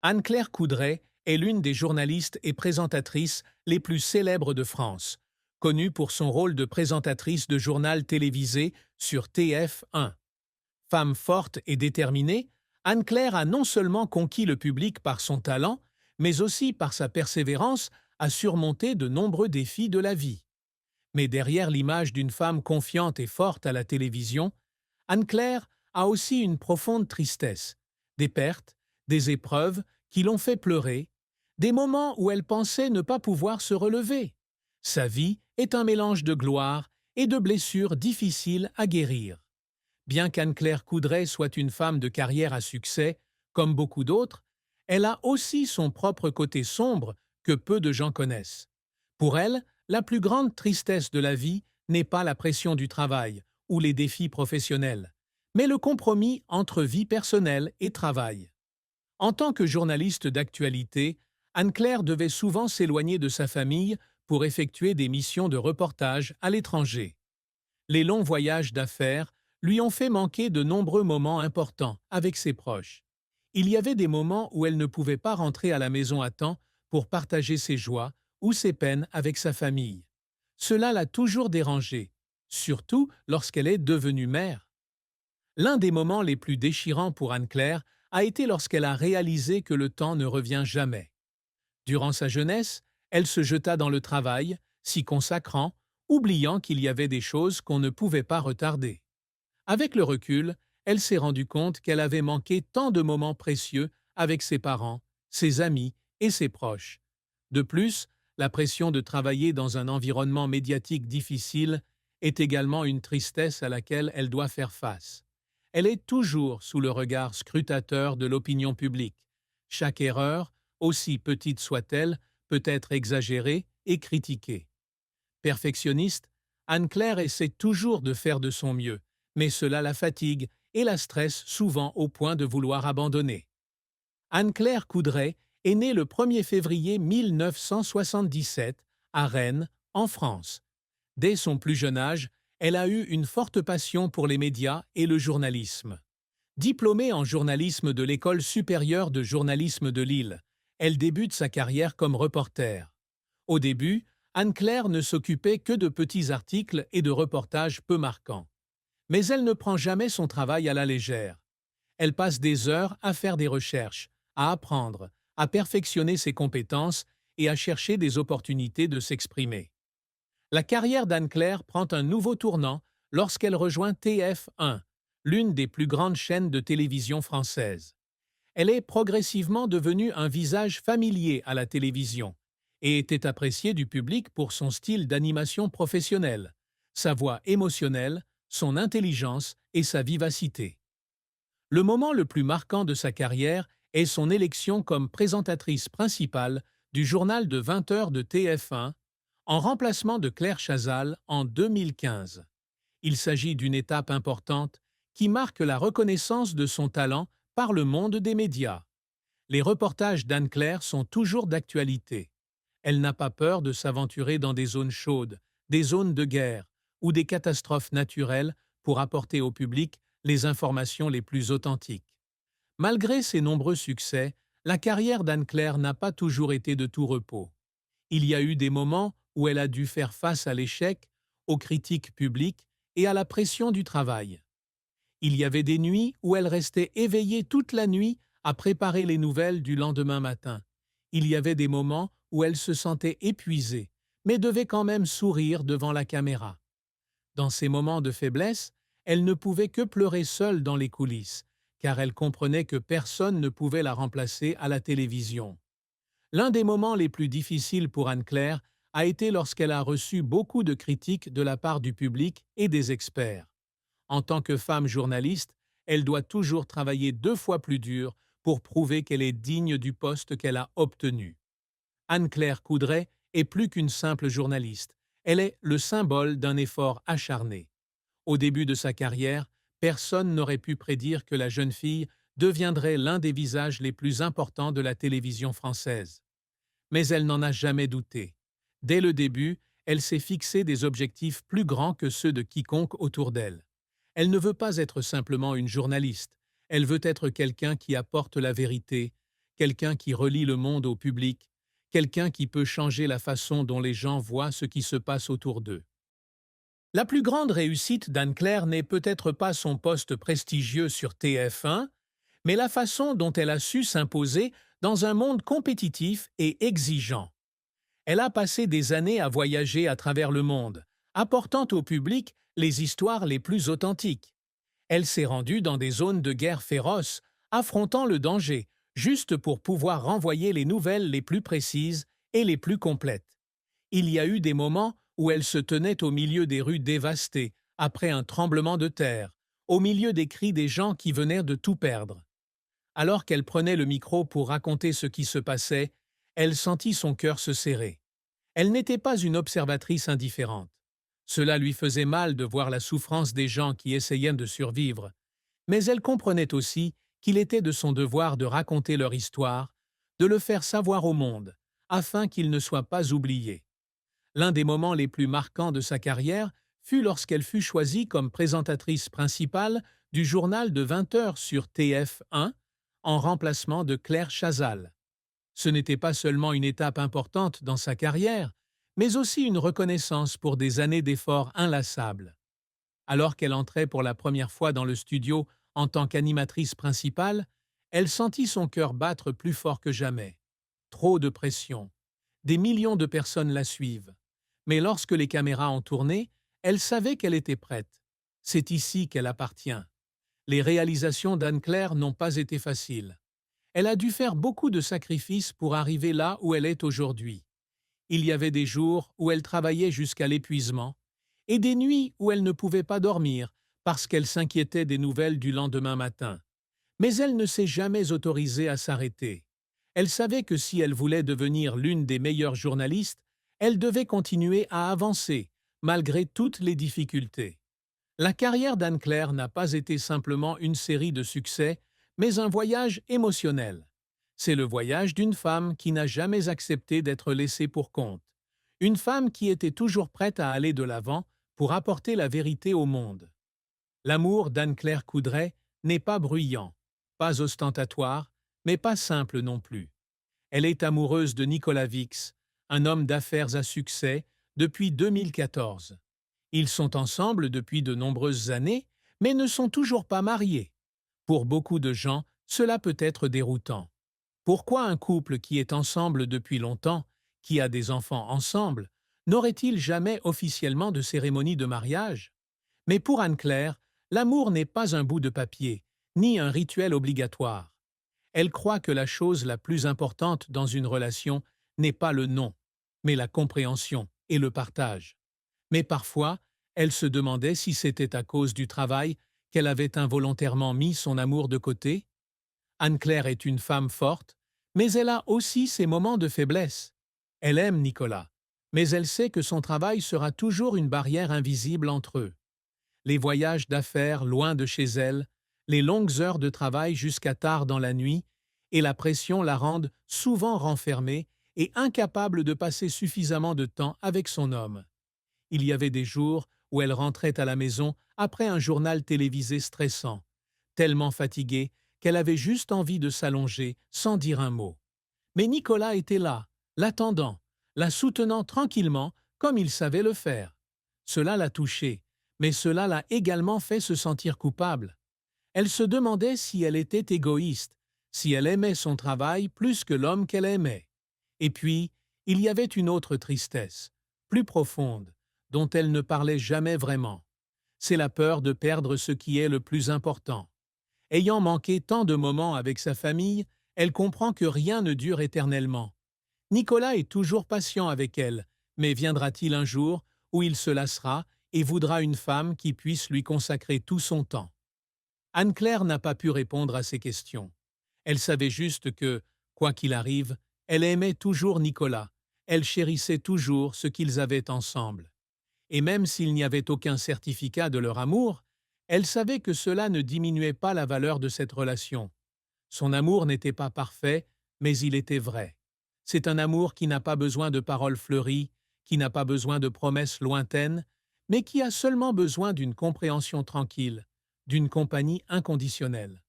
Anne-Claire Coudray est l'une des journalistes et présentatrices les plus célèbres de France, connue pour son rôle de présentatrice de journal télévisé sur TF1. Femme forte et déterminée, Anne-Claire a non seulement conquis le public par son talent, mais aussi par sa persévérance à surmonter de nombreux défis de la vie. Mais derrière l'image d'une femme confiante et forte à la télévision, Anne-Claire a aussi une profonde tristesse, des pertes, des épreuves qui l'ont fait pleurer, des moments où elle pensait ne pas pouvoir se relever. Sa vie est un mélange de gloire et de blessures difficiles à guérir. Bien qu'Anne-Claire Coudray soit une femme de carrière à succès, comme beaucoup d'autres, elle a aussi son propre côté sombre que peu de gens connaissent. Pour elle, la plus grande tristesse de la vie n'est pas la pression du travail ou les défis professionnels, mais le compromis entre vie personnelle et travail. En tant que journaliste d'actualité, Anne-Claire devait souvent s'éloigner de sa famille pour effectuer des missions de reportage à l'étranger. Les longs voyages d'affaires lui ont fait manquer de nombreux moments importants avec ses proches. Il y avait des moments où elle ne pouvait pas rentrer à la maison à temps pour partager ses joies ou ses peines avec sa famille. Cela l'a toujours dérangée, surtout lorsqu'elle est devenue mère. L'un des moments les plus déchirants pour Anne-Claire a été lorsqu'elle a réalisé que le temps ne revient jamais. Durant sa jeunesse, elle se jeta dans le travail, s'y consacrant, oubliant qu'il y avait des choses qu'on ne pouvait pas retarder. Avec le recul, elle s'est rendue compte qu'elle avait manqué tant de moments précieux avec ses parents, ses amis et ses proches. De plus, la pression de travailler dans un environnement médiatique difficile est également une tristesse à laquelle elle doit faire face. Elle est toujours sous le regard scrutateur de l'opinion publique. Chaque erreur, aussi petite soit-elle, peut être exagérée et critiquée. Perfectionniste, Anne-Claire essaie toujours de faire de son mieux, mais cela la fatigue et la stresse souvent au point de vouloir abandonner. Anne-Claire Coudray est née le 1er février 1977 à Rennes, en France. Dès son plus jeune âge, elle a eu une forte passion pour les médias et le journalisme. Diplômée en journalisme de l'École supérieure de journalisme de Lille, elle débute sa carrière comme reporter. Au début, Anne-Claire ne s'occupait que de petits articles et de reportages peu marquants. Mais elle ne prend jamais son travail à la légère. Elle passe des heures à faire des recherches, à apprendre, à perfectionner ses compétences et à chercher des opportunités de s'exprimer. La carrière d'Anne-Claire prend un nouveau tournant lorsqu'elle rejoint TF1, l'une des plus grandes chaînes de télévision françaises. Elle est progressivement devenue un visage familier à la télévision et était appréciée du public pour son style d'animation professionnelle, sa voix émotionnelle, son intelligence et sa vivacité. Le moment le plus marquant de sa carrière est son élection comme présentatrice principale du journal de 20 heures de TF1, en remplacement de Claire Chazal en 2015. Il s'agit d'une étape importante qui marque la reconnaissance de son talent par le monde des médias. Les reportages d'Anne-Claire sont toujours d'actualité. Elle n'a pas peur de s'aventurer dans des zones chaudes, des zones de guerre ou des catastrophes naturelles pour apporter au public les informations les plus authentiques. Malgré ses nombreux succès, la carrière d'Anne-Claire n'a pas toujours été de tout repos. Il y a eu des moments où elle a dû faire face à l'échec, aux critiques publiques et à la pression du travail. Il y avait des nuits où elle restait éveillée toute la nuit à préparer les nouvelles du lendemain matin. Il y avait des moments où elle se sentait épuisée, mais devait quand même sourire devant la caméra. Dans ces moments de faiblesse, elle ne pouvait que pleurer seule dans les coulisses, car elle comprenait que personne ne pouvait la remplacer à la télévision. L'un des moments les plus difficiles pour Anne-Claire a été lorsqu'elle a reçu beaucoup de critiques de la part du public et des experts. En tant que femme journaliste, elle doit toujours travailler 2 fois plus dur pour prouver qu'elle est digne du poste qu'elle a obtenu. Anne-Claire Coudray est plus qu'une simple journaliste. Elle est le symbole d'un effort acharné. Au début de sa carrière, personne n'aurait pu prédire que la jeune fille deviendrait l'un des visages les plus importants de la télévision française. Mais elle n'en a jamais douté. Dès le début, elle s'est fixé des objectifs plus grands que ceux de quiconque autour d'elle. Elle ne veut pas être simplement une journaliste, elle veut être quelqu'un qui apporte la vérité, quelqu'un qui relie le monde au public, quelqu'un qui peut changer la façon dont les gens voient ce qui se passe autour d'eux. La plus grande réussite d'Anne-Claire n'est peut-être pas son poste prestigieux sur TF1, mais la façon dont elle a su s'imposer dans un monde compétitif et exigeant. Elle a passé des années à voyager à travers le monde, apportant au public les histoires les plus authentiques. Elle s'est rendue dans des zones de guerre féroces, affrontant le danger, juste pour pouvoir renvoyer les nouvelles les plus précises et les plus complètes. Il y a eu des moments où elle se tenait au milieu des rues dévastées, après un tremblement de terre, au milieu des cris des gens qui venaient de tout perdre. Alors qu'elle prenait le micro pour raconter ce qui se passait, elle sentit son cœur se serrer. Elle n'était pas une observatrice indifférente. Cela lui faisait mal de voir la souffrance des gens qui essayaient de survivre, mais elle comprenait aussi qu'il était de son devoir de raconter leur histoire, de le faire savoir au monde, afin qu'ils ne soient pas oubliés. L'un des moments les plus marquants de sa carrière fut lorsqu'elle fut choisie comme présentatrice principale du journal de 20 heures sur TF1 en remplacement de Claire Chazal. Ce n'était pas seulement une étape importante dans sa carrière, mais aussi une reconnaissance pour des années d'efforts inlassables. Alors qu'elle entrait pour la première fois dans le studio en tant qu'animatrice principale, elle sentit son cœur battre plus fort que jamais. Trop de pression. Des millions de personnes la suivent. Mais lorsque les caméras ont tourné, elle savait qu'elle était prête. C'est ici qu'elle appartient. Les réalisations d'Anne-Claire n'ont pas été faciles. Elle a dû faire beaucoup de sacrifices pour arriver là où elle est aujourd'hui. Il y avait des jours où elle travaillait jusqu'à l'épuisement et des nuits où elle ne pouvait pas dormir parce qu'elle s'inquiétait des nouvelles du lendemain matin. Mais elle ne s'est jamais autorisée à s'arrêter. Elle savait que si elle voulait devenir l'une des meilleures journalistes, elle devait continuer à avancer, malgré toutes les difficultés. La carrière d'Anne-Claire n'a pas été simplement une série de succès, mais un voyage émotionnel. C'est le voyage d'une femme qui n'a jamais accepté d'être laissée pour compte. Une femme qui était toujours prête à aller de l'avant pour apporter la vérité au monde. L'amour d'Anne-Claire Coudray n'est pas bruyant, pas ostentatoire, mais pas simple non plus. Elle est amoureuse de Nicolas Vix, un homme d'affaires à succès, depuis 2014. Ils sont ensemble depuis de nombreuses années, mais ne sont toujours pas mariés. Pour beaucoup de gens, cela peut être déroutant. Pourquoi un couple qui est ensemble depuis longtemps, qui a des enfants ensemble, n'aurait-il jamais officiellement de cérémonie de mariage? Mais pour Anne-Claire, l'amour n'est pas un bout de papier, ni un rituel obligatoire. Elle croit que la chose la plus importante dans une relation n'est pas le nom, mais la compréhension et le partage. Mais parfois, elle se demandait si c'était à cause du travail qu'elle avait involontairement mis son amour de côté. Anne-Claire est une femme forte, mais elle a aussi ses moments de faiblesse. Elle aime Nicolas, mais elle sait que son travail sera toujours une barrière invisible entre eux. Les voyages d'affaires loin de chez elle, les longues heures de travail jusqu'à tard dans la nuit, et la pression la rendent souvent renfermée et incapable de passer suffisamment de temps avec son homme. Il y avait des jours où elle rentrait à la maison après un journal télévisé stressant, tellement fatiguée qu'elle avait juste envie de s'allonger sans dire un mot. Mais Nicolas était là, l'attendant, la soutenant tranquillement comme il savait le faire. Cela l'a touchée, mais cela l'a également fait se sentir coupable. Elle se demandait si elle était égoïste, si elle aimait son travail plus que l'homme qu'elle aimait. Et puis, il y avait une autre tristesse, plus profonde, dont elle ne parlait jamais vraiment. C'est la peur de perdre ce qui est le plus important. Ayant manqué tant de moments avec sa famille, elle comprend que rien ne dure éternellement. Nicolas est toujours patient avec elle, mais viendra-t-il un jour où il se lassera et voudra une femme qui puisse lui consacrer tout son temps? Anne-Claire n'a pas pu répondre à ces questions. Elle savait juste que, quoi qu'il arrive, elle aimait toujours Nicolas, elle chérissait toujours ce qu'ils avaient ensemble. Et même s'il n'y avait aucun certificat de leur amour, elle savait que cela ne diminuait pas la valeur de cette relation. Son amour n'était pas parfait, mais il était vrai. C'est un amour qui n'a pas besoin de paroles fleuries, qui n'a pas besoin de promesses lointaines, mais qui a seulement besoin d'une compréhension tranquille, d'une compagnie inconditionnelle.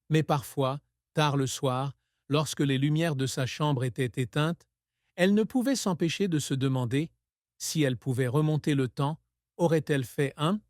Mais parfois, tard le soir, lorsque les lumières de sa chambre étaient éteintes, elle ne pouvait s'empêcher de se demander si elle pouvait remonter le temps, aurait-elle fait un